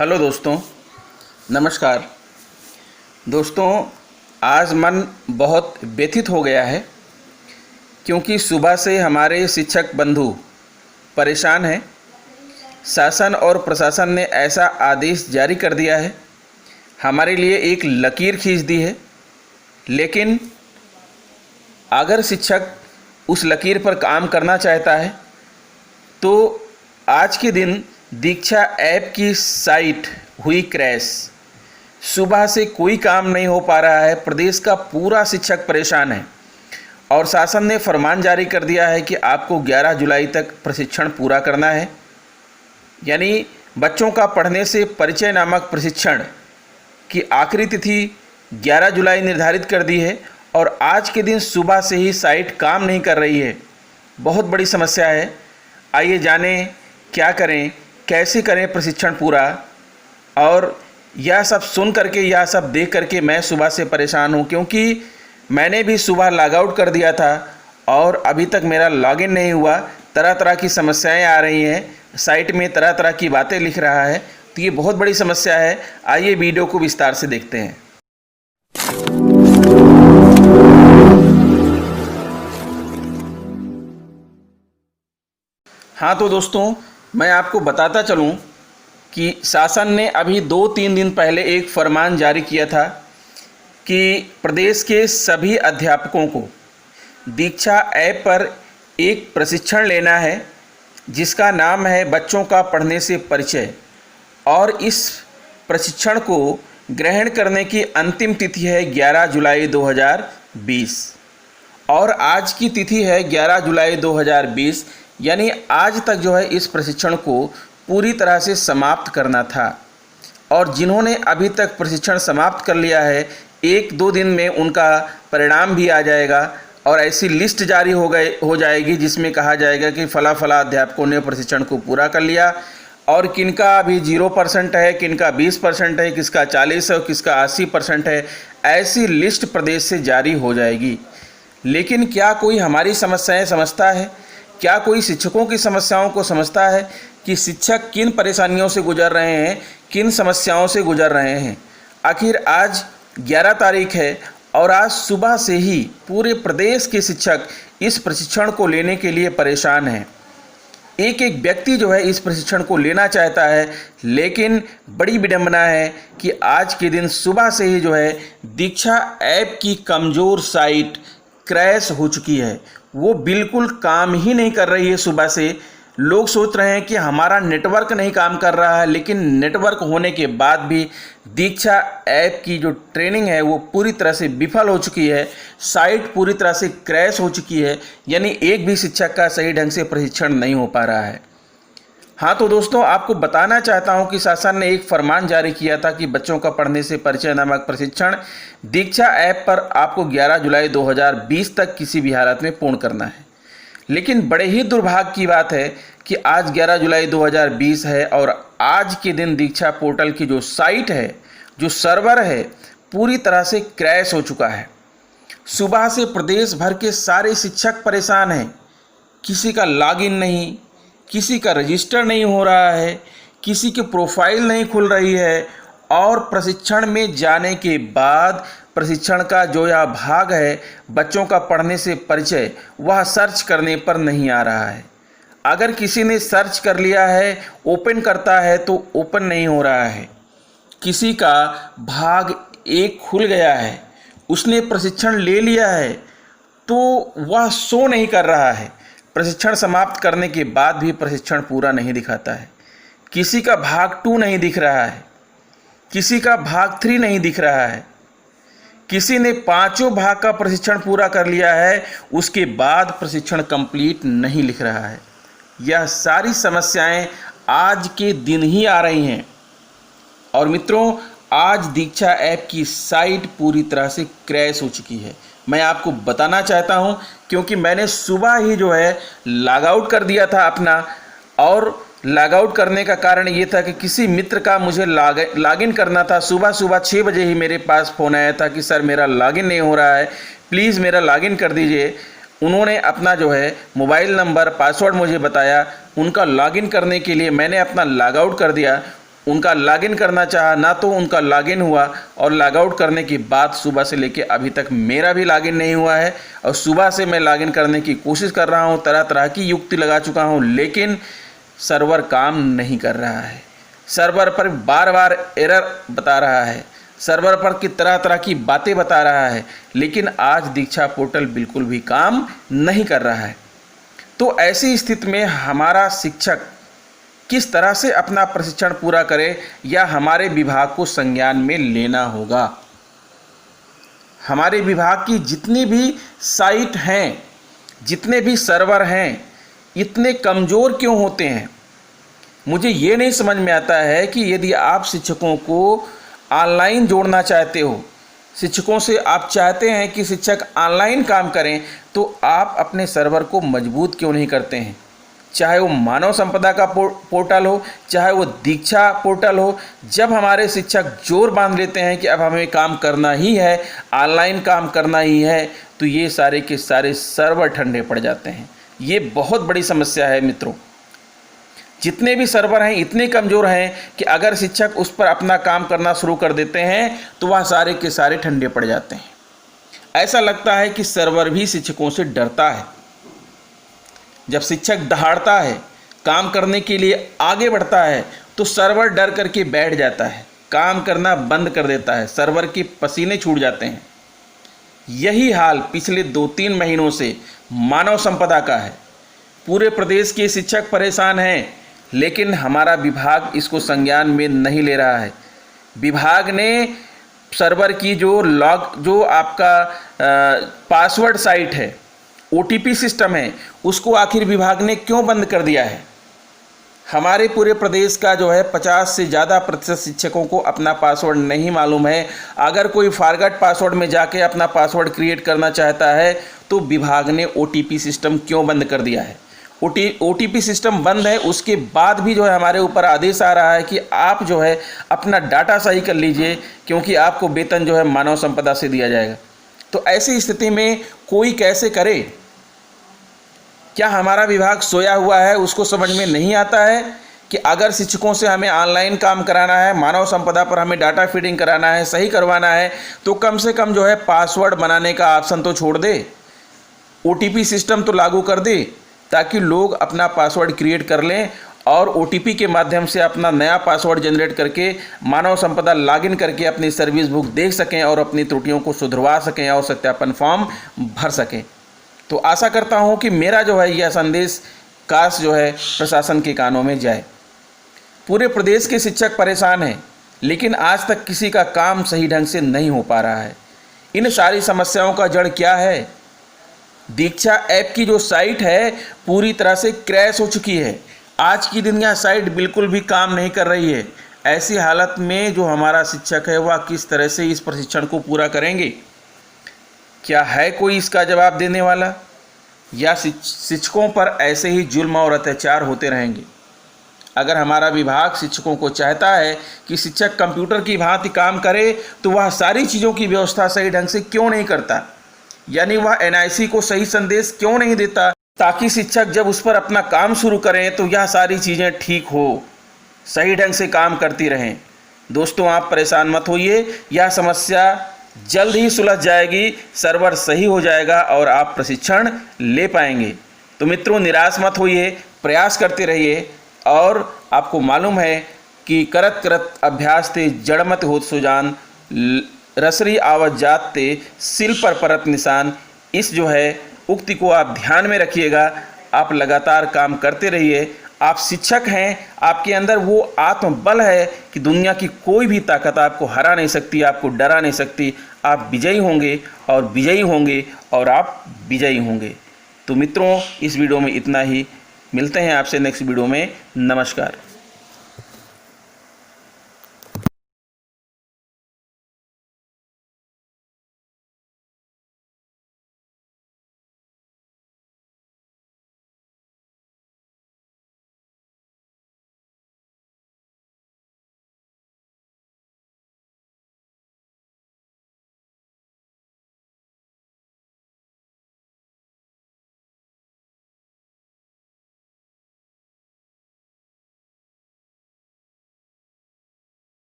Hello दोस्तों, नमस्कार। दोस्तों, आज मन बहुत व्यथित हो गया है क्योंकि सुबह से हमारे शिक्षक बंधु परेशान हैं। शासन और प्रशासन ने ऐसा आदेश जारी कर दिया है, हमारे लिए एक लकीर खींच दी है। लेकिन अगर शिक्षक उस लकीर पर काम करना चाहता है तो आज के दिन दीक्षा ऐप की साइट हुई क्रैश। सुबह से कोई काम नहीं हो पा रहा है, प्रदेश का पूरा शिक्षक परेशान है और शासन ने फरमान जारी कर दिया है कि आपको 11 जुलाई तक प्रशिक्षण पूरा करना है। यानी बच्चों का पढ़ने से परिचय नामक प्रशिक्षण की आखिरी तिथि 11 जुलाई निर्धारित कर दी है और आज के दिन सुबह से ही साइट काम नहीं कर रही है। बहुत बड़ी समस्या है। आइए जानें क्या करें, कैसे करें प्रशिक्षण पूरा। और यह सब सुन करके, यह सब देख करके मैं सुबह से परेशान हूँ क्योंकि मैंने भी सुबह लॉग आउट कर दिया था और अभी तक मेरा लॉगिन नहीं हुआ। तरह तरह की समस्याएं आ रही हैं, साइट में तरह तरह की बातें लिख रहा है, तो ये बहुत बड़ी समस्या है। आइए वीडियो को विस्तार से देखते हैं। हाँ तो दोस्तों, मैं आपको बताता चलूँ कि शासन ने अभी 2-3 दिन पहले एक फरमान जारी किया था कि प्रदेश के सभी अध्यापकों को दीक्षा ऐप पर एक प्रशिक्षण लेना है जिसका नाम है बच्चों का पढ़ने से परिचय। और इस प्रशिक्षण को ग्रहण करने की अंतिम तिथि है 11 जुलाई 2020 और आज की तिथि है 11 जुलाई 2020। यानी आज तक जो है इस प्रशिक्षण को पूरी तरह से समाप्त करना था और जिन्होंने अभी तक प्रशिक्षण समाप्त कर लिया है 1-2 दिन में उनका परिणाम भी आ जाएगा और ऐसी लिस्ट जारी हो जाएगी जिसमें कहा जाएगा कि फला फला अध्यापकों ने प्रशिक्षण को पूरा कर लिया और किनका अभी 0% है, किनका 20% है, किसका 40 है और किसका 80% है। ऐसी लिस्ट प्रदेश से जारी हो जाएगी। लेकिन क्या कोई हमारी समस्याएं समझता है? क्या कोई शिक्षकों की समस्याओं को समझता है कि शिक्षक किन परेशानियों से गुजर रहे हैं, किन समस्याओं से गुजर रहे हैं? आखिर आज 11 तारीख है और आज सुबह से ही पूरे प्रदेश के शिक्षक इस प्रशिक्षण को लेने के लिए परेशान हैं। एक एक व्यक्ति जो है इस प्रशिक्षण को लेना चाहता है, लेकिन बड़ी विडंबना है कि आज के दिन सुबह से ही जो है दीक्षा ऐप की कमज़ोर साइट क्रैश हो चुकी है। वो बिल्कुल काम ही नहीं कर रही है। सुबह से लोग सोच रहे हैं कि हमारा नेटवर्क नहीं काम कर रहा है, लेकिन नेटवर्क होने के बाद भी दीक्षा ऐप की जो ट्रेनिंग है वो पूरी तरह से विफल हो चुकी है। साइट पूरी तरह से क्रैश हो चुकी है। यानी एक भी शिक्षक का सही ढंग से प्रशिक्षण नहीं हो पा रहा है। हाँ तो दोस्तों, आपको बताना चाहता हूँ कि शासन ने एक फरमान जारी किया था कि बच्चों का पढ़ने से परिचय नामक प्रशिक्षण दीक्षा ऐप पर आपको 11 जुलाई 2020 तक किसी भी हालत में पूर्ण करना है। लेकिन बड़े ही दुर्भाग्य की बात है कि आज 11 जुलाई 2020 है और आज के दिन दीक्षा पोर्टल की जो साइट है, जो सर्वर है, पूरी तरह से क्रैश हो चुका है। सुबह से प्रदेश भर के सारे शिक्षक परेशान हैं। किसी का लॉगिन नहीं, किसी का रजिस्टर नहीं हो रहा है, किसी की प्रोफाइल नहीं खुल रही है और प्रशिक्षण में जाने के बाद प्रशिक्षण का जो यह भाग है बच्चों का पढ़ने से परिचय, वह सर्च करने पर नहीं आ रहा है। अगर किसी ने सर्च कर लिया है, ओपन करता है तो ओपन नहीं हो रहा है। किसी का भाग 1 खुल गया है, उसने प्रशिक्षण ले लिया है तो वह शो नहीं कर रहा है। प्रशिक्षण समाप्त करने के बाद भी प्रशिक्षण पूरा नहीं दिखाता है। किसी का भाग 2 नहीं दिख रहा है, किसी का भाग 3 नहीं दिख रहा है, किसी ने 5 भाग का प्रशिक्षण पूरा कर लिया है, उसके बाद प्रशिक्षण कंप्लीट नहीं लिख रहा है। यह सारी समस्याएं आज के दिन ही आ रही हैं। और मित्रों, आज दीक्षा ऐप की साइट पूरी तरह से क्रैश हो चुकी है। मैं आपको बताना चाहता हूं क्योंकि मैंने सुबह ही जो है लॉग आउट कर दिया था अपना, और लॉग आउट करने का कारण ये था कि किसी मित्र का मुझे लॉगिन करना था। सुबह 6 बजे ही मेरे पास फ़ोन आया था कि सर मेरा लॉगिन नहीं हो रहा है, प्लीज़ मेरा लॉगिन कर दीजिए। उन्होंने अपना जो है मोबाइल नंबर, पासवर्ड मुझे बताया। उनका लॉगिन करने के लिए मैंने अपना लॉग आउट कर दिया उनका लॉगिन करना चाहा, ना तो उनका लॉगिन हुआ, और लॉग आउट करने के बाद सुबह से लेके अभी तक मेरा भी लॉगिन नहीं हुआ है। और सुबह से मैं लॉगिन करने की कोशिश कर रहा हूँ, तरह तरह की युक्ति लगा चुका हूँ, लेकिन सर्वर काम नहीं कर रहा है। सर्वर पर बार बार एरर बता रहा है, सर्वर पर की तरह तरह की बातें बता रहा है, लेकिन आज दीक्षा पोर्टल बिल्कुल भी काम नहीं कर रहा है। तो ऐसी स्थिति में हमारा शिक्षक किस तरह से अपना प्रशिक्षण पूरा करे, या हमारे विभाग को संज्ञान में लेना होगा। हमारे विभाग की जितनी भी साइट हैं, जितने भी सर्वर हैं, इतने कमज़ोर क्यों होते हैं? मुझे ये नहीं समझ में आता है कि यदि आप शिक्षकों को ऑनलाइन जोड़ना चाहते हो, शिक्षकों से आप चाहते हैं कि शिक्षक ऑनलाइन काम करें, तो आप अपने सर्वर को मजबूत क्यों नहीं करते हैं? चाहे वो मानव संपदा का पोर्टल हो, चाहे वो दीक्षा पोर्टल हो। जब हमारे शिक्षक जोर बांध लेते हैं कि अब हमें काम करना ही है, ऑनलाइन काम करना ही है, तो ये सारे के सारे सर्वर ठंडे पड़ जाते हैं। ये बहुत बड़ी समस्या है मित्रों। जितने भी सर्वर हैं इतने कमज़ोर हैं कि अगर शिक्षक उस पर अपना काम करना शुरू कर देते हैं तो वह सारे के सारे ठंडे पड़ जाते हैं। ऐसा लगता है कि सर्वर भी शिक्षकों से डरता है। जब शिक्षक दहाड़ता है, काम करने के लिए आगे बढ़ता है, तो सर्वर डर करके बैठ जाता है, काम करना बंद कर देता है, सर्वर के पसीने छूट जाते हैं। यही हाल पिछले 2-3 महीनों से मानव संपदा का है। पूरे प्रदेश के शिक्षक परेशान हैं, लेकिन हमारा विभाग इसको संज्ञान में नहीं ले रहा है। विभाग ने सर्वर की जो आपका पासवर्ड साइट है, OTP सिस्टम है, उसको आखिर विभाग ने क्यों बंद कर दिया है? हमारे पूरे प्रदेश का जो है 50 से ज़्यादा प्रतिशत शिक्षकों को अपना पासवर्ड नहीं मालूम है। अगर कोई फॉरगॉट पासवर्ड में जाके अपना पासवर्ड क्रिएट करना चाहता है तो विभाग ने OTP सिस्टम क्यों बंद कर दिया है? OTP सिस्टम बंद है, उसके बाद भी जो है हमारे ऊपर आदेश आ रहा है कि आप जो है अपना डाटा सही कर लीजिए, क्योंकि आपको वेतन जो है मानव संपदा से दिया जाएगा। तो ऐसी स्थिति में कोई कैसे करे? क्या हमारा विभाग सोया हुआ है? उसको समझ में नहीं आता है कि अगर शिक्षकों से हमें ऑनलाइन काम कराना है, मानव संपदा पर हमें डाटा फीडिंग कराना है, सही करवाना है, तो कम से कम जो है पासवर्ड बनाने का ऑप्शन तो छोड़ दे, OTP सिस्टम तो लागू कर दे, ताकि लोग अपना पासवर्ड क्रिएट कर लें और OTP के माध्यम से अपना नया पासवर्ड जनरेट करके मानव संपदा लॉगिन करके अपनी सर्विस बुक देख सकें और अपनी त्रुटियों को सुधरवा सकें और सत्यापन फॉर्म भर सकें। तो आशा करता हूं कि मेरा जो है यह संदेश काश जो है प्रशासन के कानों में जाए। पूरे प्रदेश के शिक्षक परेशान हैं, लेकिन आज तक किसी का काम सही ढंग से नहीं हो पा रहा है। इन सारी समस्याओं का जड़ क्या है? दीक्षा ऐप की जो साइट है पूरी तरह से क्रैश हो चुकी है। आज की दिन यह साइट बिल्कुल भी काम नहीं कर रही है। ऐसी हालत में जो हमारा शिक्षक है वह किस तरह से इस प्रशिक्षण को पूरा करेंगे? क्या है कोई इसका जवाब देने वाला, या शिक्षकों पर ऐसे ही जुल्म और अत्याचार होते रहेंगे? अगर हमारा विभाग शिक्षकों को चाहता है कि शिक्षक कंप्यूटर की भांति काम करे, तो वह सारी चीज़ों की व्यवस्था सही ढंग से क्यों नहीं करता? यानी वह NIC को सही संदेश क्यों नहीं देता, ताकि शिक्षक जब उस पर अपना काम शुरू करें तो यह सारी चीज़ें ठीक हो, सही ढंग से काम करती रहें। दोस्तों, आप परेशान मत होइए, यह समस्या जल्द ही सुलझ जाएगी, सर्वर सही हो जाएगा और आप प्रशिक्षण ले पाएंगे। तो मित्रों, निराश मत होइए, प्रयास करते रहिए। और आपको मालूम है कि करत करत अभ्यास ते जड़मत होत सुजान, रसरी आवत जात ते सिल पर परत निशान। इस जो है उक्ति को आप ध्यान में रखिएगा। आप लगातार काम करते रहिए। आप शिक्षक हैं, आपके अंदर वो आत्मबल है कि दुनिया की कोई भी ताकत आपको हरा नहीं सकती, आपको डरा नहीं सकती। आप विजयी होंगे और विजयी होंगे और आप विजयी होंगे। तो मित्रों, इस वीडियो में इतना ही। मिलते हैं आपसे नेक्स्ट वीडियो में। नमस्कार।